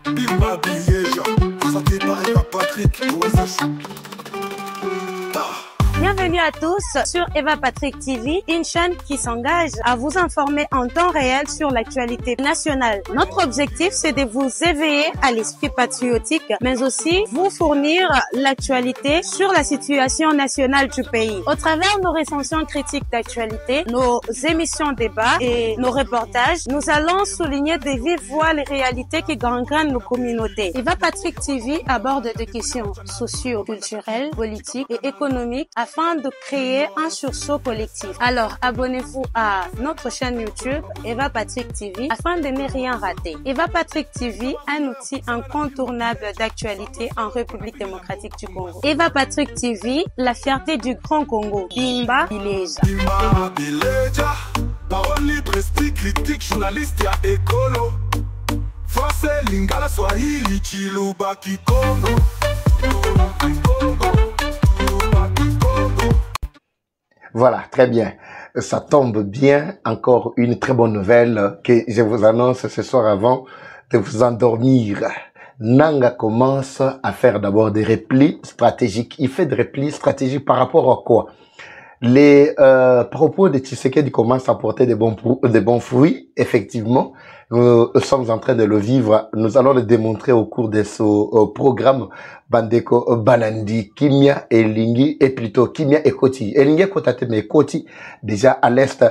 Bimba Billéja, présenté par Eva Patrick. Bienvenue à tous sur Eva Patrick TV, une chaîne qui s'engage à vous informer en temps réel sur l'actualité nationale. Notre objectif, c'est de vous éveiller à l'esprit patriotique, mais aussi vous fournir l'actualité sur la situation nationale du pays. Au travers nos recensions critiques d'actualité, nos émissions débats et nos reportages, nous allons souligner de vive voix les réalités qui gangrènent nos communautés. Eva Patrick TV aborde des questions socio-culturelles, politiques et économiques afin de créer un sursaut collectif. Alors, abonnez-vous à notre chaîne YouTube Eva Patrick TV afin de ne rien rater. Eva Patrick TV, un outil incontournable d'actualité en République démocratique du Congo. Eva Patrick TV, la fierté du Grand Congo. Bimba Billéja. Bimba Billéja, parole libre, esprit critique, journaliste ya écolo. Français, lingala, swahili, chiluba, kikongo. Voilà, très bien. Ça tombe bien. Encore une très bonne nouvelle que je vous annonce ce soir avant de vous endormir. Nanga commence à faire d'abord des replis stratégiques. Il fait des replis stratégiques par rapport à quoi? Les propos de Tshisekedi commencent à porter des bons fruits, effectivement. Nous sommes en train de le vivre. Nous allons le démontrer au cours de ce programme Bandeko Balandi, Kimia et Lingi, et plutôt Kimia et Koti. Elingi Kotateme et Koti, déjà à l'est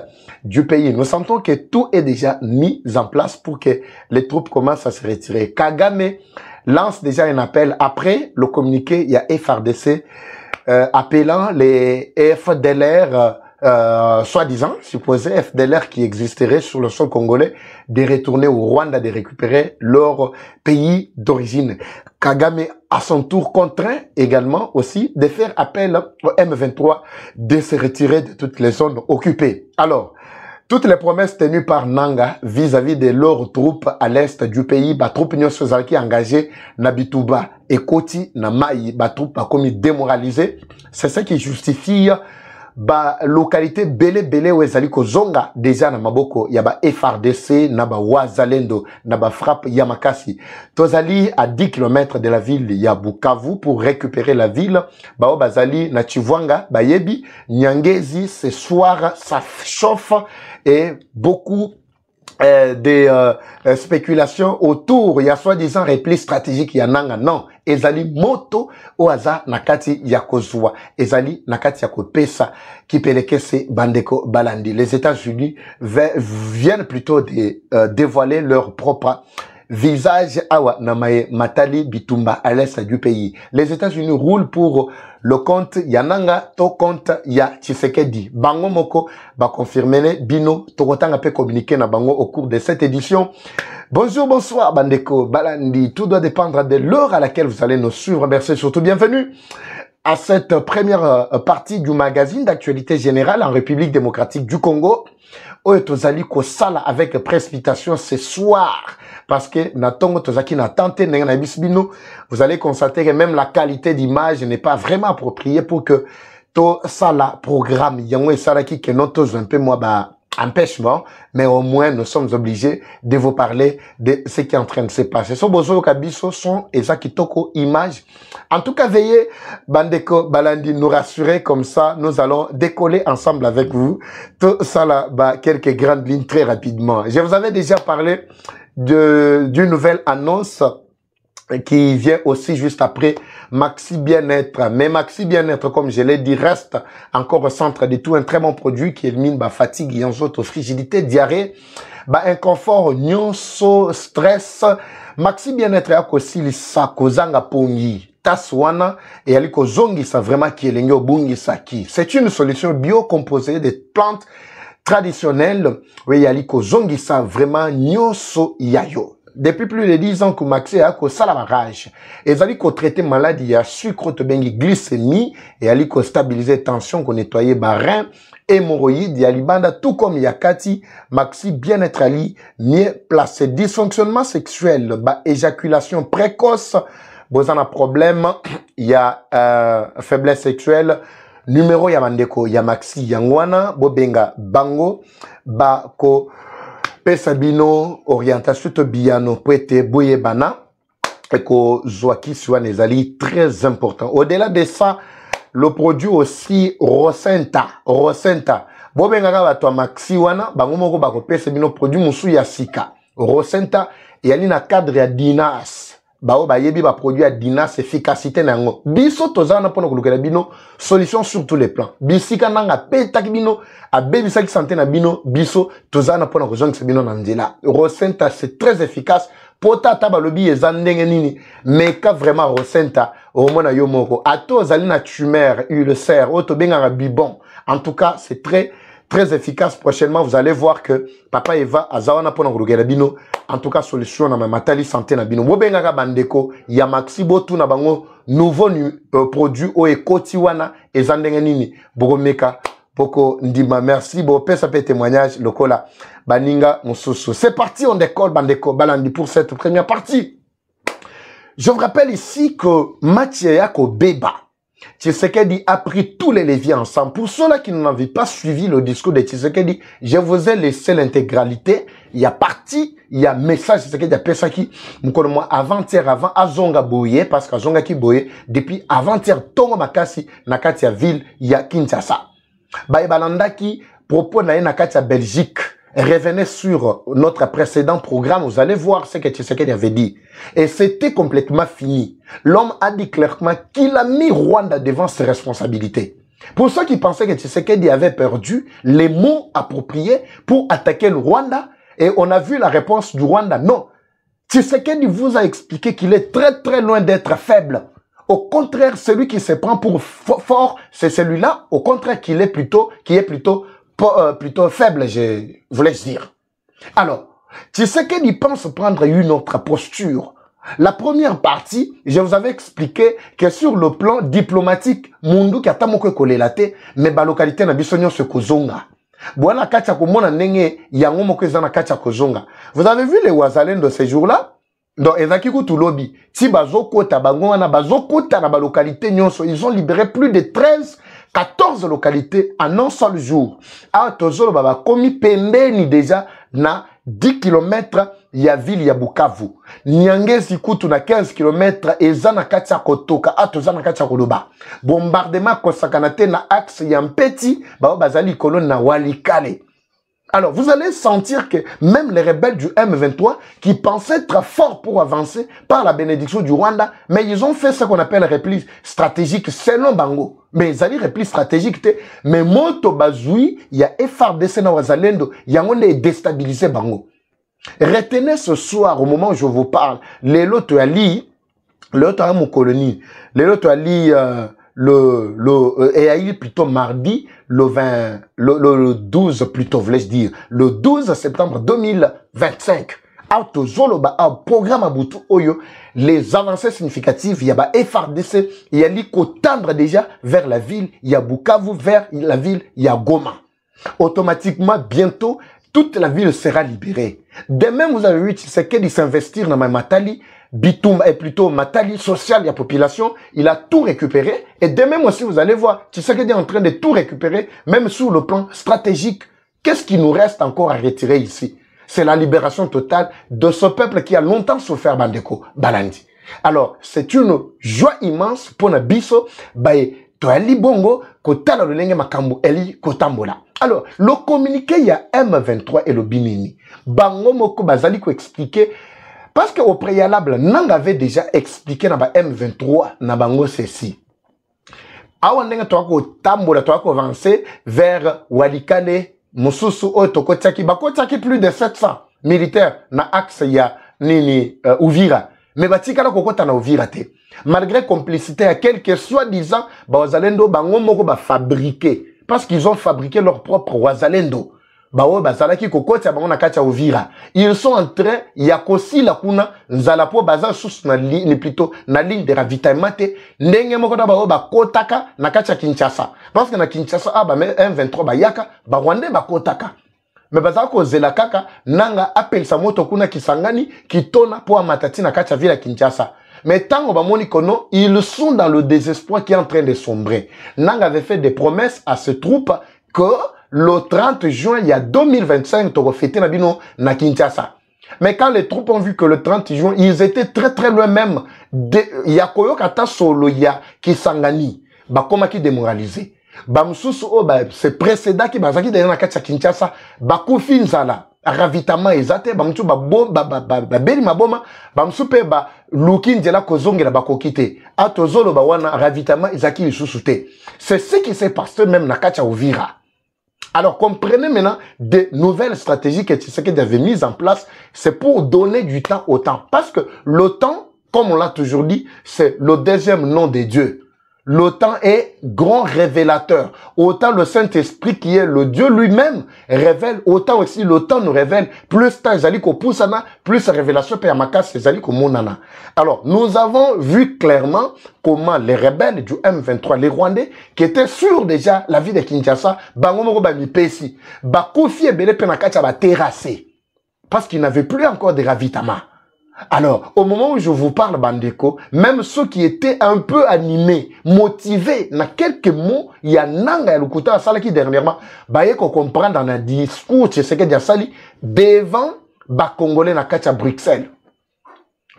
du pays. Nous sentons que tout est déjà mis en place pour que les troupes commencent à se retirer. Kagame lance déjà un appel. Après le communiqué, il y a FRDC appelant les FDLR, soi-disant, supposé FDLR qui existeraient sur le sol congolais, de retourner au Rwanda, de récupérer leur pays d'origine. Kagame, à son tour, contraint également aussi de faire appel au M23 de se retirer de toutes les zones occupées. Alors, toutes les promesses tenues par Nanga vis-à-vis de leurs troupes à l'est du pays, ba troupes qui engagées na Bituba et Koti na Maï, ba troupes comme démoralisées, c'est ça qui justifie ba localité belé où ezali ko zonga déjà na maboko ya ba FRDC na ba Wazalendo na ba frappe Yamakasi. Tozali à 10 km de la ville ya Bukavu pour récupérer la ville. Ba bazali na Chivwanga, ba yebi Nyangezi ce soir ça chauffe et beaucoup des spéculations autour. Il y a soi-disant repli stratégique ya nanga. Non, ezali moto oaza nakati ya kozwa, ezali nakati ya kopesa qui peleke se Bandeko Balandi. Les États-Unis viennent plutôt de dévoiler leur propre visage awa namae matali bitumba à l'est du pays. Les États-Unis roulent pour le compte Yananga to compte ya Tshisekedi. Bango moko ba confirmer bino tokotanga pe communiquer na bango au cours de cette édition. Bonjour, bonsoir Bandeko Balandi. Tout doit dépendre de l'heure à laquelle vous allez nous suivre. Merci, surtout bienvenue à cette première partie du magazine d'actualité générale en République démocratique du Congo. Tozali ko sala avec précipitation ce soir. Parce que natongo tozaki na tante na bisbino, vous allez constater que même la qualité d'image n'est pas vraiment appropriée pour que to sala programme yango et salaki que notos un peu moi ba empêchement, mais au moins nous sommes obligés de vous parler de ce qui est en train de se passer. So bozo kabiso son et ça qui toko image. En tout cas, veillez Bandeko Balandi nous rassurer comme ça, nous allons décoller ensemble avec vous. Tout ça là, quelques grandes lignes très rapidement. Je vous avais déjà parlé d'une nouvelle annonce qui vient aussi juste après Maxi Bien-être. Mais Maxi Bien-être, comme je l'ai dit, reste encore au centre de tout un très bon produit qui élimine fatigue, yanzoto, frigidité, diarrhée, inconfort, nyonso, stress. Maxi Bien-être a aussi lisa kozanga pongi. Taswana et aliko zongi sa vraiment qui est l'engyo bungi saki. C'est une solution bio composée de plantes traditionnelles. Oui, aliko zongi sa vraiment nyonso yayo. Depuis plus de 10 ans que Maxi a ko salamarage. Et zali ko traiter maladie à sucre te bengi glycémie et ali ko stabiliser tension ko nettoyer barin hémorroïdes yalibanda tout comme yakati Maxi bien-être ali mieux placé dysfonctionnement sexuel ba éjaculation précoce bozana problème il y a faiblesse sexuelle numéro ya bandeko ya Maxi yangwana bobenga bango ba ko Pesabino, orientation to biano, poete boye bana, et que Zoaki soit nezali très important. Au-delà de ça, le produit aussi Rosenta. Bobengaka bato maxi wana bango moko bakopesa bino produit musu ya sika. Rosenta yali na cadre ya Dinas. Bao bayebi ba produit ya Dinas efficacité nango. Biso tozana pona kolukela bino solution sur tous les plans. Bisika nanga petaki bino abebisa ki santé na bino biso tozana pona kozongisa bino na nzela. Rosenta c'est très efficace. Pota taba lobi ezandenge nini meka vraiment Rosenta omona yo moko ato zali na tumeur ulcère auto benga bibon. En tout cas, c'est très efficace. Prochainement, vous allez voir que Papa Eva azawana pona kolukela bino. En tout cas, solution na matali santé na bino. Bobengaka bandeko ya maxi botu na bango nouveau produit o ekoti wana ezandenge nini bogomeka poko ndima. Merci bo pesa pe témoignage lokola baninga mususu. C'est parti, on décolle bandeko balandi pour cette première partie. Je vous rappelle ici que Mathieu Yako Beba Tshisekedi a pris tous les leviers ensemble. Pour ceux-là qui n'avaient pas suivi le discours de Tshisekedi, je vous ai laissé l'intégralité. Il y a parti, il y a message Tshisekedi, il y a personne qui, avant-hier, avant, Azonga Boye, parce qu'Azonga qui Boye, depuis avant-hier, Tongo Makasi, Nakatia ville, il y a Kinshasa. Baïbalanda qui propose Nakatia Belgique. Revenez sur notre précédent programme, vous allez voir ce que Tshisekedi avait dit. Et c'était complètement fini. L'homme a dit clairement qu'il a mis Rwanda devant ses responsabilités. Pour ceux qui pensaient que Tshisekedi avait perdu les mots appropriés pour attaquer le Rwanda, et on a vu la réponse du Rwanda, non. Tshisekedi vous a expliqué qu'il est très loin d'être faible. Au contraire, celui qui se prend pour fort, c'est celui-là, au contraire, qui est plutôt faible, je voulais dire. Alors, Tshisekedi pense prendre une autre posture. La première partie, je vous avais expliqué que sur le plan diplomatique, Mundu qui a tamoko kolelate, mais ba localité na bisonyo se kozonga. Bwana kacha komona nenge yango moko ezana kacha kozonga. Vous avez vu les Wazalendo de ces jours-là? Donc, ezaki kutu lobby. Si bazokota bango wana bazokota na ba localité nyonso, ils ont libéré plus de 14 localités en un seul jour. A tozolo baba komi pembeni déjà na 10 km ya ville ya Bukavu. Nyangezi kutu na 15 km ezana katia kotoka atozana katia koloba. Bombardement kosakanate na axe ya Mpeti ba bazali kolon na Walikale. Alors, vous allez sentir que même les rebelles du M23 qui pensaient être forts pour avancer par la bénédiction du Rwanda, mais ils ont fait ce qu'on appelle repli stratégique selon Bango. Mais ils allaient repli stratégique, mais Moto Bazoui, il y a FARDC na Wazalendo, il y a on est déstabilisé Bango. Retenez ce soir, au moment où je vous parle, les lots ali, mon colonie, les lots ali, et plutôt mardi, le 12 plutôt, voulais-je dire, le 12 septembre 2025. Au programme Abutu Oyo, les avancées significatives, il y a FARDC, il y a l'ICO tendre déjà vers la ville, il y a Bukavu vers la ville, il y a Goma. Automatiquement, bientôt, toute la ville sera libérée. De même, vous avez vu, c'est qu'il s'investir dans ma Matali, Bitoum est plutôt Matali social, il y a population, il a tout récupéré. Et de même aussi, vous allez voir, Tshisekedi est en train de tout récupérer, même sur le plan stratégique. Qu'est-ce qui nous reste encore à retirer ici? C'est la libération totale de ce peuple qui a longtemps souffert Bandeko, Balandi. Alors, c'est une joie immense pour Nabiso, Toali Bongo, Kotala Lulenge Makambo, Eli Kotambola. Alors, le communiqué, il y a M23 et le Binini. Bango Moko Bazali ko expliquer. Parce qu'au préalable, Nang avait déjà expliqué dans M23, na bango ceci. Awa nenga toako tambola, toako avancer vers Walikale, Mususu, Otokotiaki, Bakotiaki plus de 700 militaires na axe ya nini Uvira. Mais batikala kokota na Uvira te. Malgré complicité à quelques soi-disant, Wazalendo bango moko ba fabriquer. Parce qu'ils ont fabriqué leur propre Wazalendo. Bazalaki kokoti bango na kacha Uvira. Ils sont en train yakosi la kuna nzalapo baza sous na ligne plutôt na ligne de ravitaillement te ndenge moko na ba kotaka na kacha Kinshasa. Parce que na Kinshasa M23 bayaka ba Rwanda ba kotaka. Mais bazaka ko zela kaka nanga appel sa moto kuna kisangani kitona po matati na kacha villa Kinshasa. Mais tant ba moni kono, ils sont dans le désespoir qui est en train de sombrer. Nanga avait fait des promesses à ses troupes que le 30 juin, il y a 2025, tu refais na bino na Kinshasa. Mais quand les troupes ont vu que le 30 juin, ils étaient très très loin même de Yakoyo Kata Solo ya Kisangani. Bah, comment qui démoralisé? Bah, msusu, oh, bah, c'est précédent qui bazaki de Nakacha Kinshasa. Bah, Kofi Nzala. Ravitama ezate. Bah, msu, bah, bom, bah, beli maboma. Bah, msu pe, bah, Lukin Djela Kozongela, bah, kokite. Atozolo, bah, wana, ravitama ezaki isusute. C'est ce qui s'est passé même Nakacha Ovira. Alors, comprenez maintenant des nouvelles stratégies que Tshisekedi avait mises en place. C'est pour donner du temps au temps. Parce que le temps, comme on l'a toujours dit, c'est le deuxième nom de Dieu. Le temps est grand révélateur. Autant le Saint-Esprit qui est le Dieu lui-même révèle, autant aussi le temps nous révèle. Plus temps zali ko poussana, plus révélation pe amakas zali ko monana. Alors, nous avons vu clairement comment les rebelles du M23, les Rwandais, qui étaient sûrs déjà la vie de Kinshasa, bangomo ba mi pesi, ba kofi ebele pe nakacha ba terrasser. Parce qu'ils n'avaient plus encore de ravitaillement. Alors, au moment où je vous parle, Bandeko, même ceux qui étaient un peu animés, motivés, dans quelques mots, il y a Nanga et Lukuta Asala qui dernièrement, baye qu'on comprend dans un discours, tu sais que Diasali, devant, ba Congolais na kacha Bruxelles.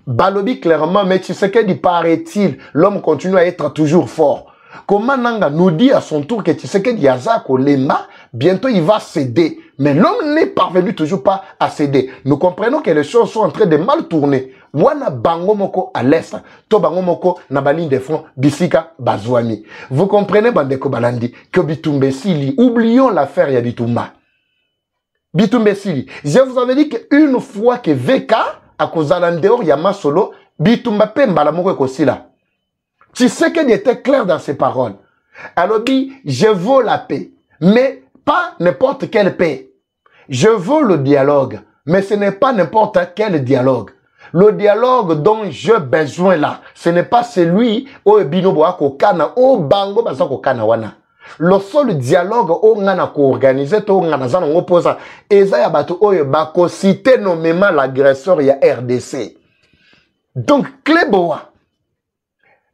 Balobi clairement, mais tu sais que, paraît-il, l'homme continue à être toujours fort. Comment Nanga nous dit à son tour que tu sais que Diazako Lema, bientôt il va céder. Mais l'homme n'est parvenu toujours pas à céder. Nous comprenons que les choses sont en train de mal tourner. Wana bango moko à l'est, to bango moko na ba ligne de front, bisika bazwami. Vous comprenez Bandeko Balandi que Bitumbe Sili, oublions l'affaire ya Bitumba. Bitumbe Sili, je vous avais dit qu'une fois que VK à cause d'Alandéor Yama Solo, Bitumba Pemba la moko kosila. Tu sais qu'il était clair dans ses paroles. Alors dit, je veux la paix, mais pas n'importe quelle paix. Je veux le dialogue, mais ce n'est pas n'importe quel dialogue. Le dialogue dont j'ai besoin là, ce n'est pas celui au binoboa kokana, au bango baza kokana wana. Le seul dialogue au ngana ko organiser to ngana zana ngoposa eza ya bato oyo bako citer nommément l'agresseur ya RDC. Donc Kleboa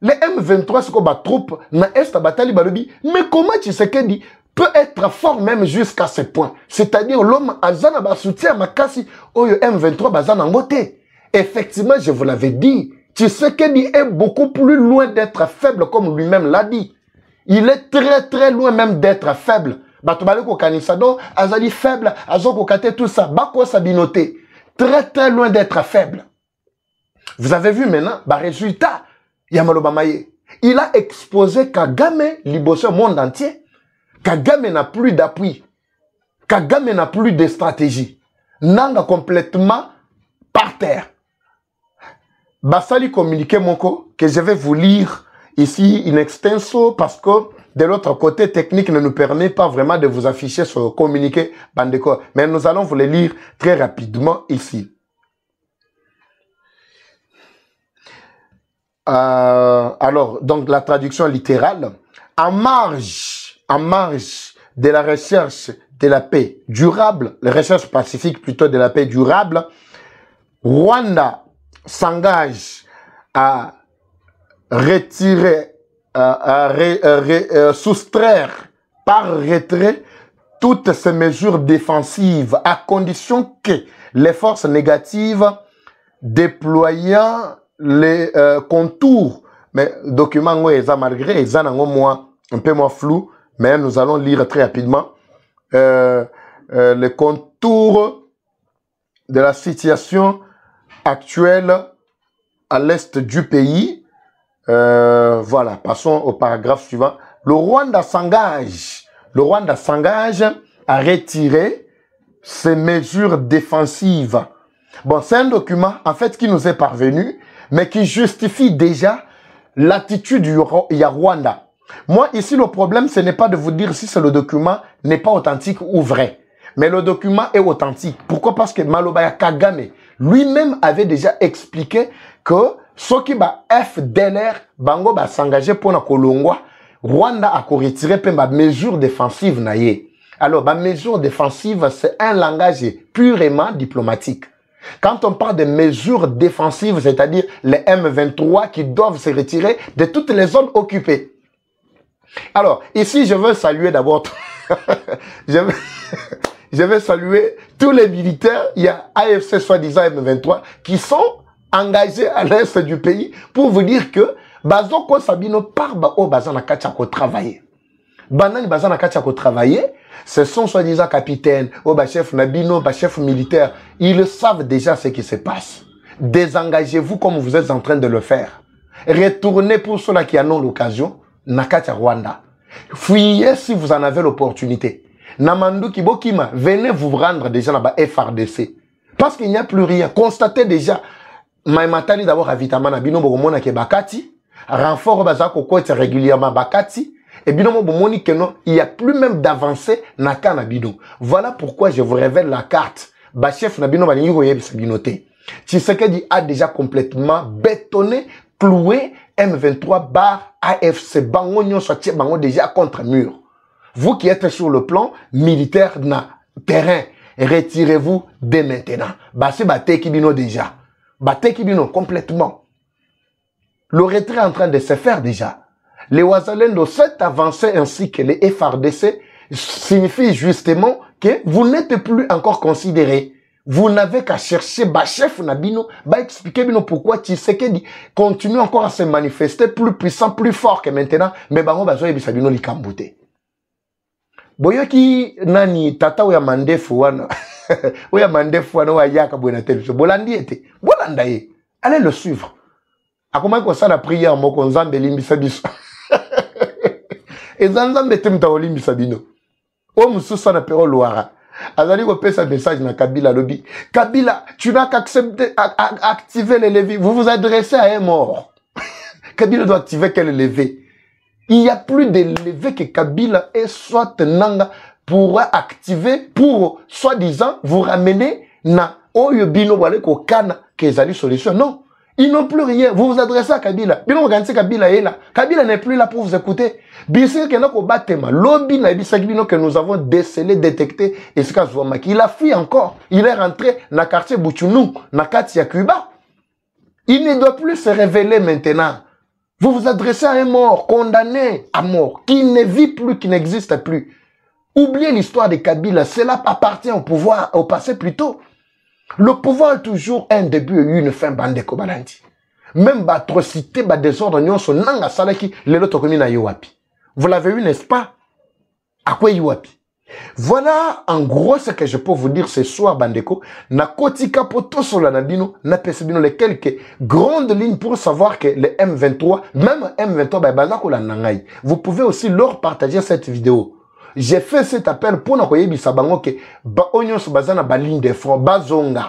les M23, c'est comme troupe, na est batali balobi, mais comment Tshisekedi peut être fort même jusqu'à ce point? C'est-à-dire l'homme azana ba soutien makasi oyo M23 bazana ngote. Effectivement, je vous l'avais dit, Tshisekedi est beaucoup plus loin d'être faible comme lui-même l'a dit. Il est très très loin même d'être faible. Batobale ko kanisado, azali faible, azoko kate tout ça, bako sabinoté. Très très loin d'être faible. Vous avez vu maintenant, bah résultat, Yamaloba Maye. Il a exposé Kagame liboso monde entier. Kagame n'a plus d'appui. Kagame n'a plus de stratégie. Nanga complètement par terre. Basali communiqué moko que je vais vous lire ici in extenso parce que de l'autre côté technique ne nous permet pas vraiment de vous afficher ce communiqué Bandeko. Mais nous allons vous le lire très rapidement ici. Alors, donc la traduction littérale, en marge de la recherche de la paix durable, la recherche pacifique plutôt de la paix durable, Rwanda s'engage à retirer, soustraire par retrait toutes ces mesures défensives à condition que les forces négatives déployant les contours, mais documents malgré ils ont un peu moins flou, mais nous allons lire très rapidement les contours de la situation actuelle à l'est du pays. Voilà, passons au paragraphe suivant. Le Rwanda s'engage à retirer ces mesures défensives. Bon, c'est un document en fait qui nous est parvenu, mais qui justifie déjà l'attitude du Rwanda. Moi, ici, le problème, ce n'est pas de vous dire si le document n'est pas authentique ou vrai. Mais le document est authentique. Pourquoi? Parce que Malobaya Kagame lui-même avait déjà expliqué que ce qui va FDLR, Bango va s'engager pour la Kolongwa, Rwanda a retiré ma mesure défensive. Alors, ma mesure défensive, c'est un langage purement diplomatique. Quand on parle de mesures défensives, c'est-à-dire les M23 qui doivent se retirer de toutes les zones occupées. Alors, ici, je veux saluer d'abord... je je vais saluer tous les militaires, il y a AFC soi-disant M23, qui sont engagés à l'est du pays pour vous dire que Bazoko Sabino par Bao Bazana Kachako travailler. Banani Bazana Kachako travailler, ce sont soi-disant capitaines, chef Nabino, chef militaire, ils savent déjà ce qui se passe. Désengagez-vous comme vous êtes en train de le faire. Retournez pour ceux-là qui en ont l'occasion, Nakacha Rwanda. Fuyez si vous en avez l'opportunité. Namandu Kibokima, venez vous rendre déjà dans la FRDC. Parce qu'il n'y a plus rien. Constatez déjà, Maïmatali d'abord ravitaman na bino bomona ke bakati, renfort bazako kote régulièrement bakati, et bino bomoni que non, il n'y a plus même d'avancée na kana bino. Voilà pourquoi je vous révèle la carte. Ba chef na bino balingi koyeb sa binoté. Tshisekedi a déjà complètement bétonné, cloué M23 bar AFC bango nyonso tie bango déjà contre mur. Vous qui êtes sur le plan militaire na terrain, retirez-vous dès maintenant. Basi bateki bino déjà. Bateki bino complètement. Le retrait est en train de se faire déjà. Les Ouazalendo, cette avancée ainsi que les FRDC signifie justement que vous n'êtes plus encore considérés. Vous n'avez qu'à chercher chef Nabino, expliquer bino pourquoi Tshisekedi continue encore à se manifester plus puissant, plus fort que maintenant, mais bango bazo yebisa bino likambute. Boyoki nani tata oya mandefu wana oya mandefu wana oya yaka bwena television bolandi ete bolanda ye allez le suivre akoma ko sala prière moko nzambe limbisa biso ezanzambe temta olimbisa bino o mususu na pero loara azali ko pesa message na Kabila lobby Kabila tu n'as qu'à activer les leviers vous vous adressez à un mort Kabila doit activer quel levier. Il n'y a plus de levier que Kabila et soit Nanga pourra activer pour, soi-disant, vous ramener na Oyobino Wale Kokana Kezali solution. Non, ils n'ont plus rien. Vous vous adressez à Kabila. Bino regardez Kabila est là. Kabila n'est plus là pour vous écouter. Bissir Kenako Batema, lobby na Bisagino que nous avons décelé, détecté, et ce cas il a fui encore. Il est rentré dans le quartier Bouchounou, dans le quartier Cuba. Il ne doit plus se révéler maintenant. Vous vous adressez à un mort, condamné à mort, qui ne vit plus, qui n'existe plus. Oubliez l'histoire de Kabila, cela appartient au pouvoir, au passé plutôt. Le pouvoir est toujours un début et une fin, bande kobalandi. Même atrocité, désordre, nyonso, nanga salaki, lelo tokomi na yowapi. Vous l'avez vu, n'est-ce pas? À quoi yowapi? Voilà, en gros, ce que je peux vous dire ce soir, Bandeko. Na kotika poto sola na bino, na pesebino les quelques grandes lignes pour savoir que les M23, même M23, bazako la nangai. Vous pouvez aussi leur partager cette vidéo. J'ai fait cet appel pour na koyebisa bango ke ba onyoso bazana ba ligne de front, bazonga.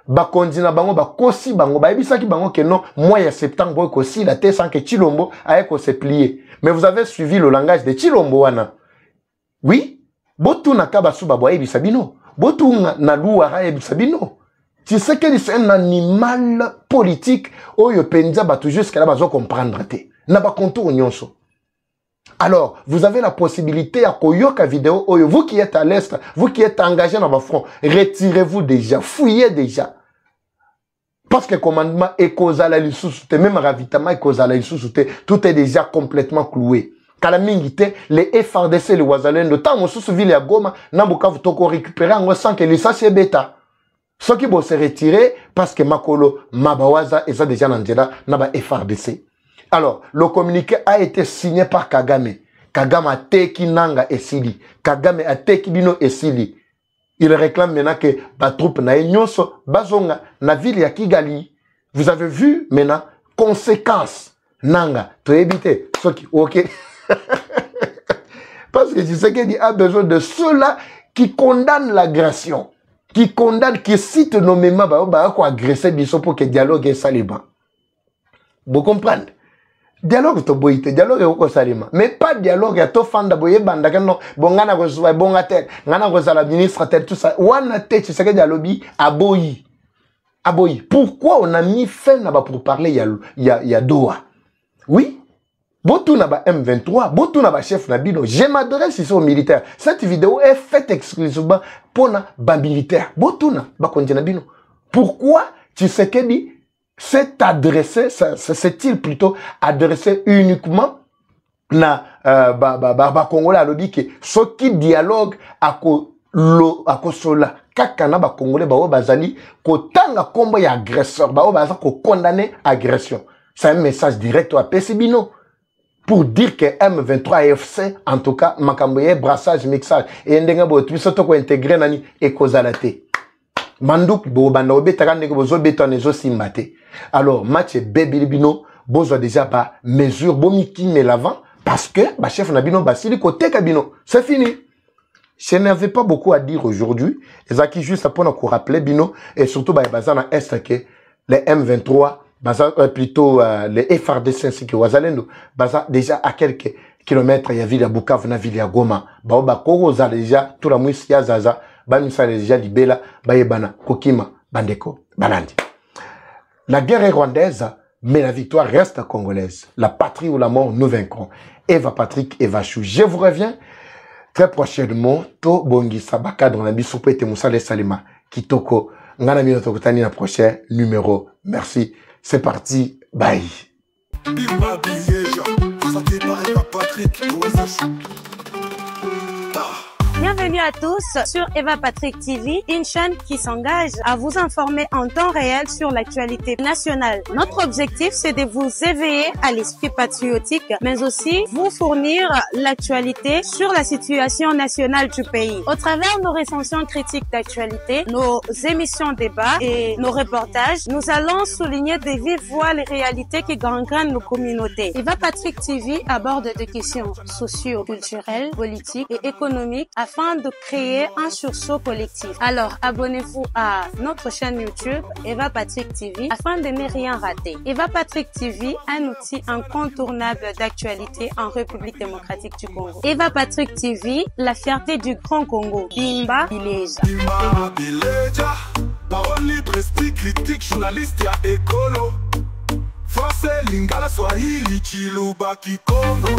Ba kondina bango ba kosi bango ba yebisa ki bango ke non, mois de septembre kosi la te sans que Chilombo aille ko se plier. Mais vous avez suivi le langage de Chilombo wana. Oui? Botu na kabasu babwa ebi sabino. Botu na luara ebi sabino. Tu sais que c'est un animal politique. Oyo penza batu jusqu'à là bazo comprendre te. Na ba contour nyonso. Alors, vous avez la possibilité à koyoka vidéo oyo. Vous qui êtes à l'est, vous qui êtes engagé dans votre front, retirez-vous déjà, fouillez déjà. Parce que le commandement est causal à l'issue, même ravitaillement est causal à l'issue, tout est déjà complètement cloué. Kalamingite, les FRDC, les Ouazalendo, tant on sous ville à Goma, n'ambuka vous toko récupérer en sans que l'issa c'est bêta. Ceux qui vont se retirer parce que Makolo, Mabawaza, et ça déjà n'andira, n'aba FRDC. Alors, le communiqué a été signé par Kagame. Kagame a teki nanga esili. Kagame a teki bino esili. Il réclame maintenant que ba troupe na nyonso, bazonga, na ville ya Kigali. Vous avez vu maintenant, conséquences. Nanga, tu éviter. Ceux qui, ok. Parce que Tshisekedi a besoin de ceux-là qui condamnent l'agression, qui condamnent, qui citent nommément pour agresser Bisso pour que le dialogue est salima. Vous comprenez? Dialogue to boite, dialogue est salima. Mais pas dialogue à to fanda boye banda non bongana ko bonga tel, ngana ko la ministre tel tout ça. Wana te Tshisekedi dialogue aboyi. Aboyi. Pourquoi on a mis fin là-bas pour parler il y a Doha? Oui? Botou naba M23, botou naba chef Nabino. Je m'adresse ici aux militaires. Cette vidéo est faite exclusivement pour les militaires. Botou naba Nabino. Pourquoi Tshisekedi s'est adressé, s'est-il plutôt adressé uniquement na Congolais à l'objet que ceux qui dialoguent à lo akosola kaka na ba congolais ba bazali kotanga kombo ya agresseur ba baza ko condamner agression. C'est un message direct à Pesibino pour dire que M23 AFC en tout cas makamboye brassage mixage et ndenga bo tubisoto ko intégrer nani e kozalate. Mandouk bo banda obetaka ndenge bozo betone zo simbate. Alors match Bebibino bozo déjà pas mesure bomiki mais l'avant parce que ba chef nabino basili côté kabino. C'est fini. Je n'avais pas beaucoup à dire aujourd'hui. Et qui juste pour nous rappeler Bino et surtout bah bazana est que les M23 plutôt les FRDC ainsi que Wazalendo baza déjà à quelques kilomètres il y a ville à Bukavu na ville à Goma ba koza déjà tout la mwisi ya zaza ba misa déjà libela ba yebana kokima bandeko balandi. La guerre est rwandaise mais la victoire reste congolaise. La patrie ou la mort nous vaincrons. Eva Patrick Eva Chou. Je vous reviens très prochainement, to bongi sabaka dans la biso pete Moussa Salima kitoko ngana mino tokutani na prochain numéro. Merci. C'est parti. Bye. Bienvenue à tous sur Eva Patrick TV, une chaîne qui s'engage à vous informer en temps réel sur l'actualité nationale. Notre objectif, c'est de vous éveiller à l'esprit patriotique, mais aussi vous fournir l'actualité sur la situation nationale du pays. Au travers de nos recensions critiques d'actualité, nos émissions débats et nos reportages, nous allons souligner de vive voix les réalités qui gangrènent nos communautés. Eva Patrick TV aborde des questions socio-culturelles, politiques et économiques afin de créer un sursaut collectif. Alors, abonnez-vous à notre chaîne YouTube Eva Patrick TV afin de ne rien rater. Eva Patrick TV, un outil incontournable d'actualité en République démocratique du Congo. Eva Patrick TV, la fierté du Grand Congo. Bimba Bileja. Bimba Bileja. Parole libre, esprit critique, journaliste ya écolo. Force Lingala Swahili, Chiluba Kikongo.